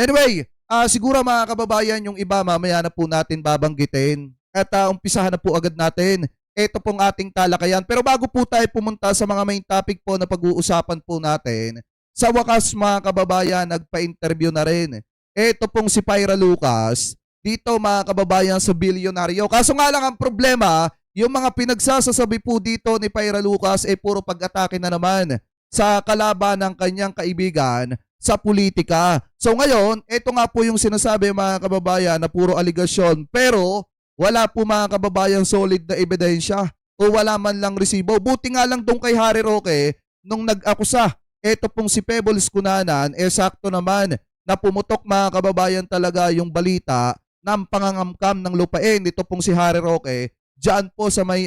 Anyway, siguro mga kababayan, yung iba mamaya na po natin babanggitin. At umpisahan na po agad natin. Ito pong ating talakayan. Pero bago po tayo pumunta sa mga main topic po na pag-uusapan po natin, sa wakas mga kababayan, nagpa-interview na rin. Ito pong si Pyra Lucas, dito mga kababayan sa bilyonaryo. Kaso nga lang ang problema, yung mga pinagsasasabi po dito ni Pyra Lucas puro pag-atake na naman sa kalaban ng kanyang kaibigan sa politika. So ngayon, ito nga po yung sinasabi mga kababayan na puro aligasyon, pero wala po mga kababayan solid na ebidensya o wala man lang resibo. Buti nga lang doon kay Harry Roque nung nag-akusa. Ito pong si Pebbles Cunanan, sakto naman na pumutok mga kababayan talaga yung balita ng pangangamkam ng lupain. Ito pong si Harry Roque, dyan po sa may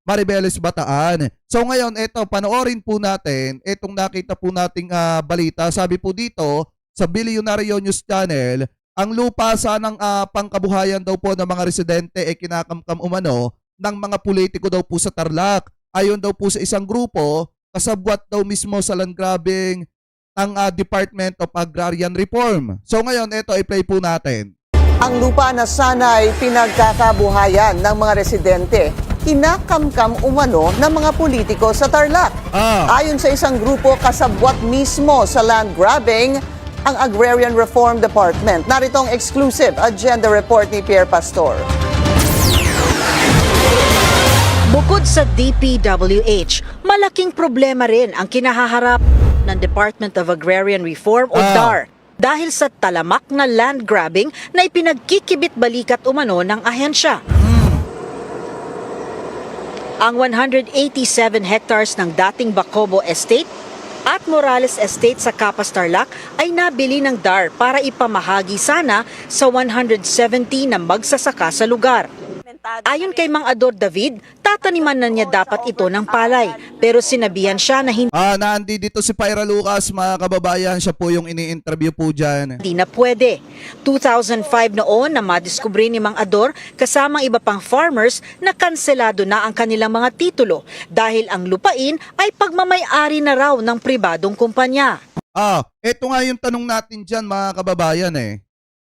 Maribeles, Bataan. So ngayon, ito, panoorin po natin itong nakita po nating balita. Sabi po dito sa Bilyonaryo News Channel, ang lupa sanang pangkabuhayan daw po ng mga residente kinakamkam umano ng mga politiko daw po sa Tarlac. Ayon daw po sa isang grupo, kasabwat daw mismo sa land grabbing ang Department of Agrarian Reform. So ngayon, ito i-play po natin. Ang lupa na sana'y pinagkakabuhayan ng mga residente, kinakamkam umano ng mga politiko sa Tarlac. Ayon sa isang grupo, kasabwat mismo sa land grabbing ang Agrarian Reform Department. Narito ang exclusive agenda report ni Pierre Pastor. Bukod sa DPWH, malaking problema rin ang kinahaharap ng Department of Agrarian Reform o DAR dahil sa talamak na land grabbing na ipinagkikibit-balikat umano ng ahensya. Ang 187 hectares ng dating Bacobo Estate at Morales Estate sa Capas Tarlac ay nabili ng DAR para ipamahagi sana sa 170 na magsasaka sa lugar. Ayon kay Mang Ador David, tataniman na niya dapat ito ng palay, pero sinabihan siya na Nandi dito si Pyra Lucas mga kababayan, siya po yung ini-interview po dyan. hindi na pwede. 2005 noon na madiskubre ni Mang Ador kasama iba pang farmers na kanselado na ang kanilang mga titulo dahil ang lupain ay pagmamay-ari na raw ng pribadong kumpanya. Ito nga yung tanong natin dyan mga kababayan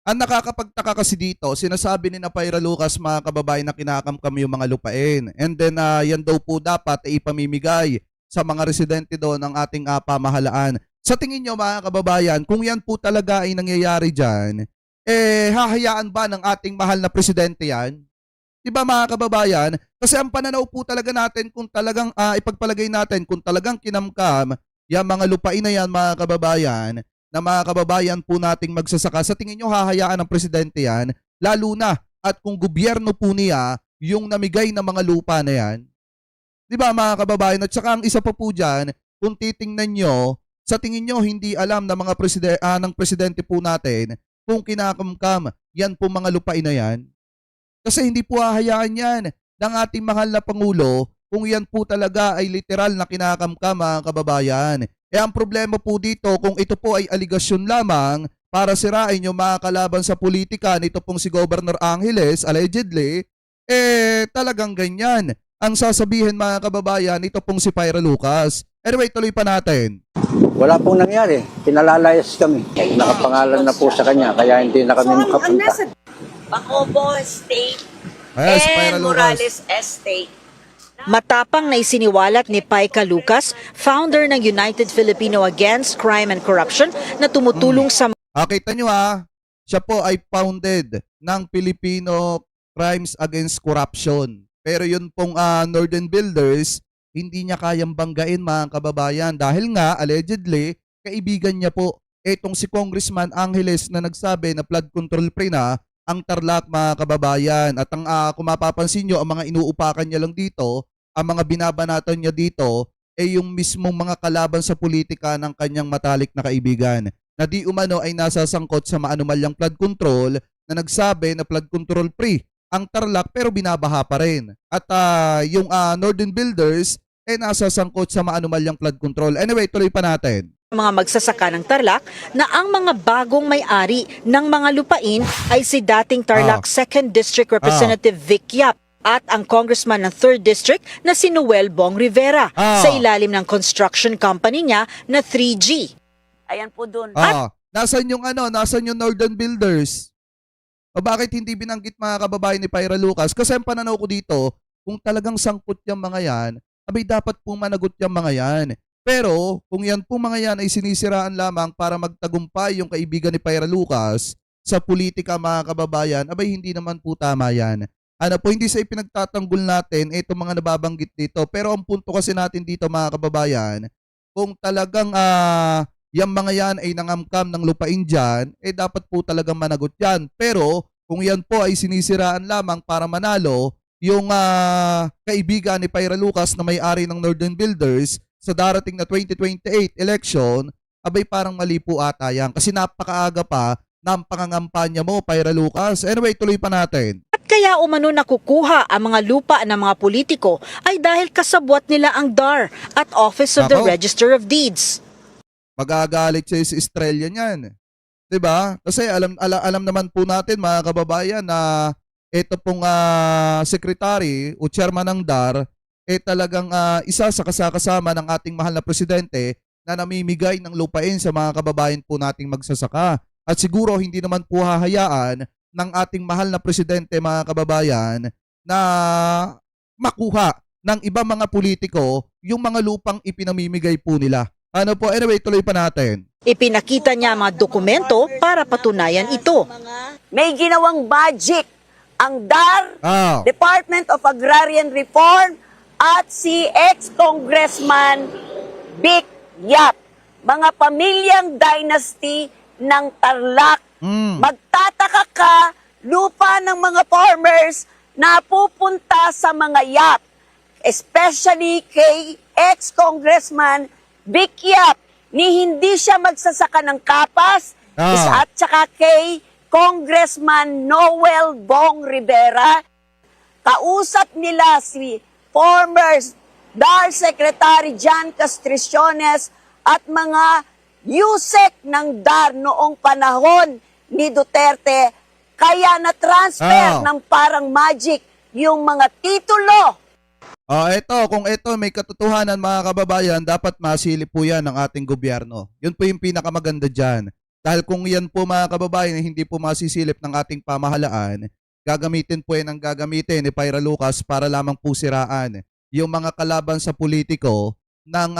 Ang nakakapagtaka kasi dito, sinasabi ni na Pyra Lucas mga kababayan na kinakamkam yung mga lupain. And then yan daw po dapat ipamimigay sa mga residente doon ng ating pamahalaan. Sa tingin nyo mga kababayan, kung yan po talaga ay nangyayari dyan, hahayaan ba ng ating mahal na presidente yan? Diba mga kababayan? Kasi ang pananaw po talaga natin kung talagang ipagpalagay natin kung talagang kinamkam yung mga lupain na yan mga kababayan, na mga kababayan po nating magsasaka, sa tingin nyo hahayaan ng presidente yan, lalo na at kung gobyerno po niya yung namigay na mga lupa na yan. Di ba mga kababayan? At saka ang isa pa po dyan, kung titingnan nyo, sa tingin nyo hindi alam na mga ng presidente po natin kung kinakamkam yan po mga lupain na yan. Kasi hindi po hahayaan yan ng ating mahal na Pangulo kung yan po talaga ay literal na kinakamkam mga kababayan. Ang problema po dito, kung ito po ay aligasyon lamang para sirain yung mga kalaban sa politika nito pong si Governor Angeles, allegedly, talagang ganyan ang sasabihin mga kababayan nito pong si Pyra Lucas. Anyway, tuloy pa natin. Wala pong nangyari. Pinalalayas kami. Nakapangalan na po sa kanya, kaya hindi na kami makapunta. Bacobo Estate Ayan, si Pyra and Lucas. Morales Estate. Matapang na isiniwalat ni Pyra Lucas, founder ng United Filipino Against Crime and Corruption, na tumutulong sa Kita nyo siya po ay founded ng Filipino Crimes Against Corruption. Pero yun pong Northern Builders, hindi niya kayang banggain mga kababayan dahil nga allegedly kaibigan niya po etong si Congressman Angeles na nagsabi na flood control free na ang Tarlac mga kababayan. At ang kung mapapansin nyo, ang mga inuupakan niya lang dito, ang mga binabanatan niya dito, yung mismong mga kalaban sa politika ng kanyang matalik na kaibigan na di umano ay nasasangkot sa maanumalyang flood control na nagsabi na flood control free ang Tarlac pero binabaha pa rin. At yung Northern Builders nasasangkot sa maanumalyang flood control. Anyway, tuloy pa natin. mga magsasaka ng Tarlac na ang mga bagong may-ari ng mga lupain ay si dating Tarlac 2nd District Representative Vic Yap at ang congressman ng 3rd District na si Noel Bong Rivera sa ilalim ng construction company niya na 3G. Ayan po dun. Nasaan yung Northern Builders? O bakit hindi binanggit mga kababayan ni Pyra Lucas? Kasi ang pananaw ko dito, kung talagang sangkot yung mga yan, abay dapat pong managot yung mga yan. Pero kung yan pong mga yan ay sinisiraan lamang para magtagumpay yung kaibigan ni Pyra Lucas sa politika mga kababayan, abay hindi naman po tama yan. Hindi sa ipinagtatanggol natin itong mga nababanggit dito. Pero ang punto kasi natin dito mga kababayan, kung talagang yung mga yan ay nangamkam ng lupain dyan, dapat po talagang managot yan. Pero kung yan po ay sinisiraan lamang para manalo, yung kaibigan ni Pyra Lucas na may-ari ng Northern Builders sa darating na 2028 election, abay parang mali po ata yan. Kasi napakaaga pa ng pangangampanya mo, Pyra Lucas. Anyway, tuloy pa natin. At kaya umano nakukuha ang mga lupa ng mga politiko ay dahil kasabwat nila ang DAR at Office of the Nako. Register of Deeds. Magagalit siya si Estrella niyan. 'Di ba? Kasi alam naman po natin mga kababayan na ito pong secretary o chairman ng DAR talagang isa sa kasakasama ng ating mahal na presidente na namimigay ng lupain sa mga kababayan po nating magsasaka. At siguro hindi naman po hahayaan ng ating mahal na presidente mga kababayan na makuha ng ibang mga politiko yung mga lupang ipinamimigay po nila. Anyway, tuloy pa natin. Ipinakita niya ang mga dokumento para patunayan ito. May ginawang budget ang DAR, Department of Agrarian Reform, at si ex-congressman Vic Yap. Mga pamilyang dynasty ng Tarlac. Magtataka ka, lupa ng mga farmers na pupunta sa mga Yap. Especially kay ex-congressman Vic Yap, ni hindi siya magsasaka ng kapas, at saka kay Congressman Noel Bong Rivera. Kausap nila si former DAR Secretary John Castriciones at mga USEC ng DAR noong panahon ni Duterte. Kaya na-transfer ng parang magic yung mga titulo. Kung ito may katotohanan mga kababayan, dapat masilip po yan ng ating gobyerno. Yun po yung pinakamaganda dyan. Dahil kung yan po mga kababayan hindi po masisilip ng ating pamahalaan, gagamitin po yan ang gagamitin ni Pyra Lucas para lamang po siraan yung mga kalaban sa politiko ng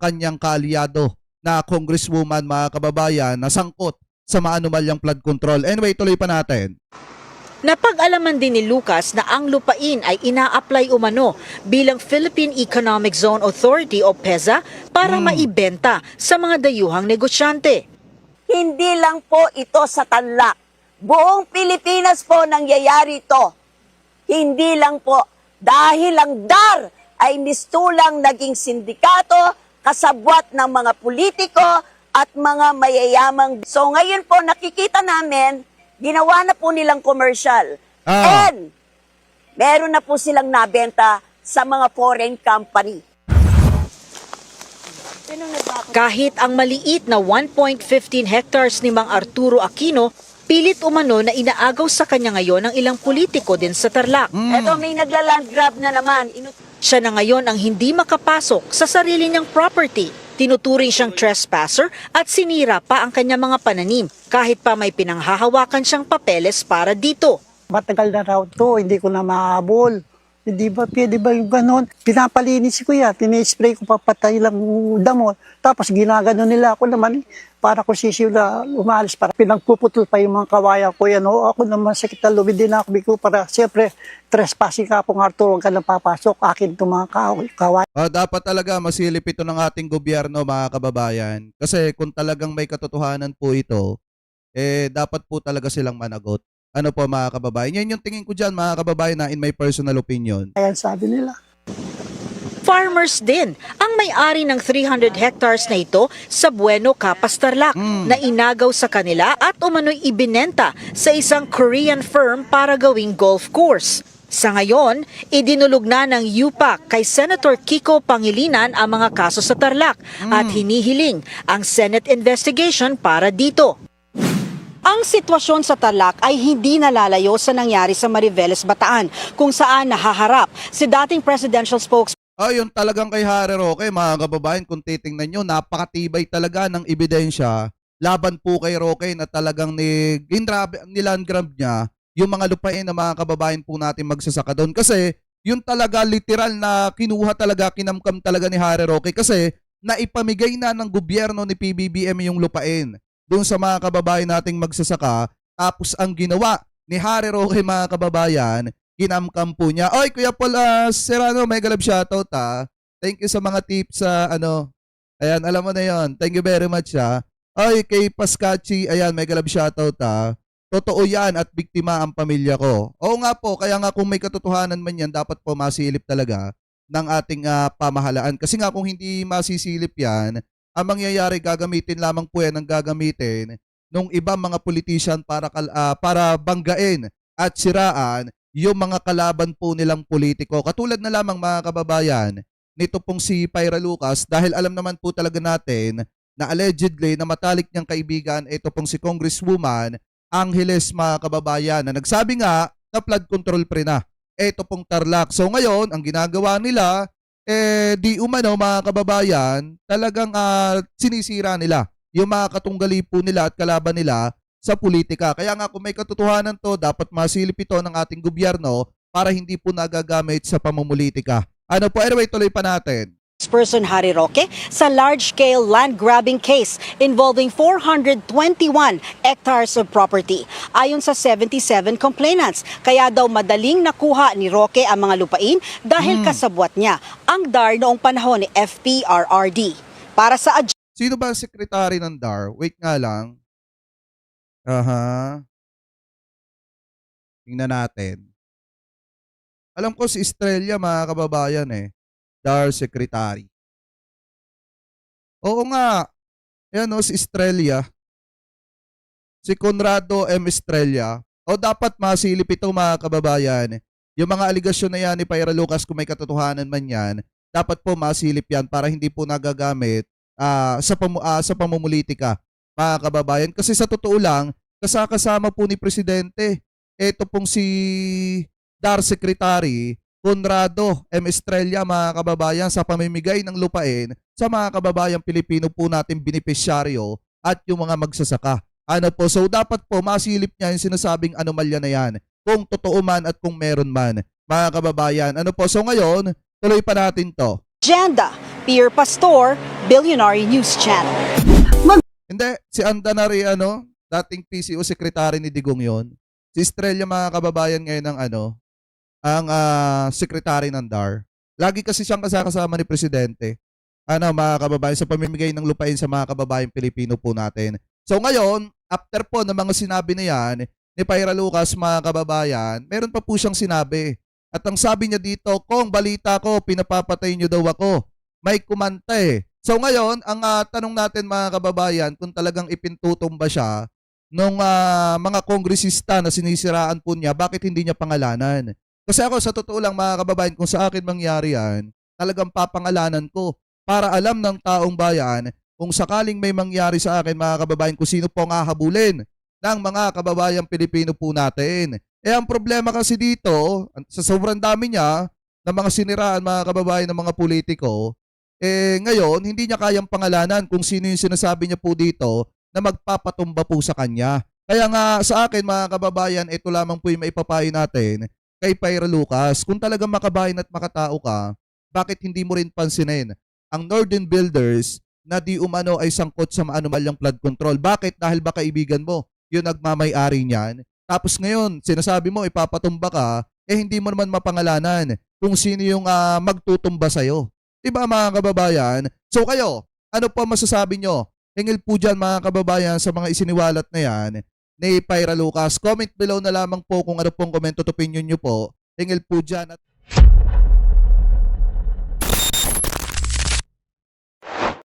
kanyang kaalyado na congresswoman mga kababayan na sangkot sa maanumalyang flood control. Anyway, tuloy pa natin. Napag-alaman din ni Lucas na ang lupain ay ina-apply umano bilang Philippine Economic Zone Authority o PEZA para maibenta sa mga dayuhang negosyante. Hindi lang po ito sa Tarlac. Buong Pilipinas po nangyayari ito. Hindi lang po dahil ang DAR ay mistulang naging sindikato, kasabwat ng mga politiko at mga mayayamang. So ngayon po nakikita namin, ginawa na po nilang commercial. And meron na po silang nabenta sa mga foreign company. Kahit ang maliit na 1.15 hectares ni Mang Arturo Aquino, pilit umano na inaagaw sa kanya ngayon ng ilang politiko din sa Tarlac. Eto, may nagla-land grab na naman. Siya na ngayon ang hindi makapasok sa sarili niyang property. Tinuturing siyang trespasser at sinira pa ang kanyang mga pananim kahit pa may pinanghahawakan siyang papeles para dito. Matagal na raw to, hindi ko na mahabol. Hindi ba, pwede ba yung ganon? Pinapalinis ko yan, tinispray ko papatay lang damo. Tapos ginagano nila ako naman, para ko sisiw na umalis, para pinagpuputol pa yung mga kawaya ko yan. O ako naman sakit na lumid din ako, para siyempre trespassing ka pong Arturo, huwag ka nang papasok, akin itong mga kawaya. Dapat talaga masilip ito ng ating gobyerno mga kababayan. Kasi kung talagang may katotohanan po ito, dapat po talaga silang managot. Ano po mga kababayan? Yan yung tingin ko dyan mga kababayan na in my personal opinion. Ayan sabi nila. Farmers din ang may-ari ng 300 hectares na ito sa Bueno, Capas, Tarlac na inagaw sa kanila at umano'y ibinenta sa isang Korean firm para gawing golf course. Sa ngayon, idinulog na ng UPAC kay Senator Kiko Pangilinan ang mga kaso sa Tarlac at hinihiling ang Senate investigation para dito. Ang sitwasyon sa Tarlac ay hindi nalalayo sa nangyari sa Mariveles, Bataan, kung saan nahaharap si dating presidential spokesman. Yung talagang kay Harry Roque, mga kababayan, kung titingnan nyo, napakatibay talaga ng ebidensya laban po kay Roque na talagang nilandgrab niya yung mga lupain ng mga kababayan po natin magsasaka doon. Kasi yun talaga literal na kinuha talaga, kinamkam talaga ni Harry Roque kasi naipamigay na ng gobyerno ni PBBM yung lupain doon sa mga kababayan nating magsasaka. Tapos ang ginawa ni Harry Roque mga kababayan, kinamkam po niya. Oy, Kuya Paul Serrano, may galab shoutout ha. Thank you sa mga tips sa ayan, alam mo na yon. Thank you very much ha. Oy, kay Pascachi, ayan, may galab shoutout ha. Totoo yan at biktima ang pamilya ko. Oo nga po, kaya nga kung may katotohanan man yan, dapat po masilip talaga ng ating pamahalaan. Kasi nga kung hindi masisilip yan, ang mangyayari gagamitin lamang po yan ang gagamitin ng ibang mga politician para banggain at siraan yung mga kalaban po nilang politiko. Katulad na lamang mga kababayan, nito pong si Pyra Lucas, dahil alam naman po talaga natin na allegedly na matalik niyang kaibigan, ito pong si Congresswoman Angeles mga kababayan, na nagsabi nga na flood control pre na ito pong Tarlac. So ngayon, ang ginagawa nila, di umano mga kababayan, talagang sinisira nila yung mga katunggali po nila at kalaban nila sa politika. Kaya nga kung may katotohanan to, dapat masilip ito ng ating gobyerno para hindi po nagagamit sa pamumulitika. Ano po, anyway, tuloy pa natin. Person Harry Roque sa large-scale land grabbing case involving 421 hectares of property. Ayon sa 77 complainants, kaya daw madaling nakuha ni Roque ang mga lupain dahil kasabwat niya ang DAR noong panahon ni FPRRD. Para sa Sino ba ang sekretary ng DAR? Wait nga lang. Tingnan natin. Alam ko si Estrella mga kababayan DAR Secretary. Oo nga. Yan si Estrella. Si Conrado M. Estrella. O dapat masilip ito mga kababayan. Yung mga aligasyon na yan ni Pyra Lucas, kung may katotohanan man yan, dapat po masilip yan para hindi po nagagamit sa pamumulitika mga kababayan. Kasi sa totoo lang, kasama po ni Presidente, ito pong si DAR Secretary Conrado M. Estrella mga kababayan sa pamimigay ng lupain sa mga kababayang Pilipino po natin benepisyaryo at yung mga magsasaka. So dapat po masilip niya yung sinasabing anomalya na yan, kung totoo man at kung meron man mga kababayan. So ngayon, tuloy pa natin to. agenda, Pierre Pastor, Billionaire News Channel. Hindi, si Andanari dating PCO secretary ni Digong yon. Si Estrella mga kababayan ngayon ng ang secretary ng DAR. Lagi kasi siyang kasama ni Presidente. Mga kababayan, sa pamimigay ng lupain sa mga kababayang Pilipino po natin. So ngayon, after po ng mga sinabi na yan ni Pyra Lucas mga kababayan, meron pa po siyang sinabi. At ang sabi niya dito, kung balita ko, pinapapatay niyo daw ako. May kumanta So ngayon, ang tanong natin mga kababayan, kung talagang ipintutumba siya nung mga kongresista na sinisiraan po niya, bakit hindi niya pangalanan? Kasi ako sa totoo lang mga kababayan, kung sa akin mangyari yan, talagang papangalanan ko para alam ng taong bayan kung sakaling may mangyari sa akin mga kababayan, kung sino po ang hahabulin ng mga kababayang Pilipino po natin. Ang problema kasi dito, sa sobrang dami niya ng mga siniraan mga kababayan ng mga politiko, ngayon hindi niya kayang pangalanan kung sino yung sinasabi niya po dito na magpapatumba po sa kanya. Kaya nga sa akin mga kababayan, ito lamang po yung maipapayo natin kay Pyra Lucas. Kung talagang makabayan at makatao ka, bakit hindi mo rin pansinin ang Northern Builders na di umano ay sangkot sa maanumalyang flood control? Bakit? Dahil ba kaibigan mo yung nagmamay-ari niyan? Tapos ngayon, sinasabi mo ipapatumba ka, hindi mo naman mapangalanan kung sino yung magtutumba sa'yo. Diba mga kababayan? So kayo, ano po masasabi nyo? Hingil po dyan mga kababayan sa mga isiniwalat na yan ni Pyra Lucas. Comment below na lamang po kung ano pong comment at opinion nyo po. Hingil po dyan at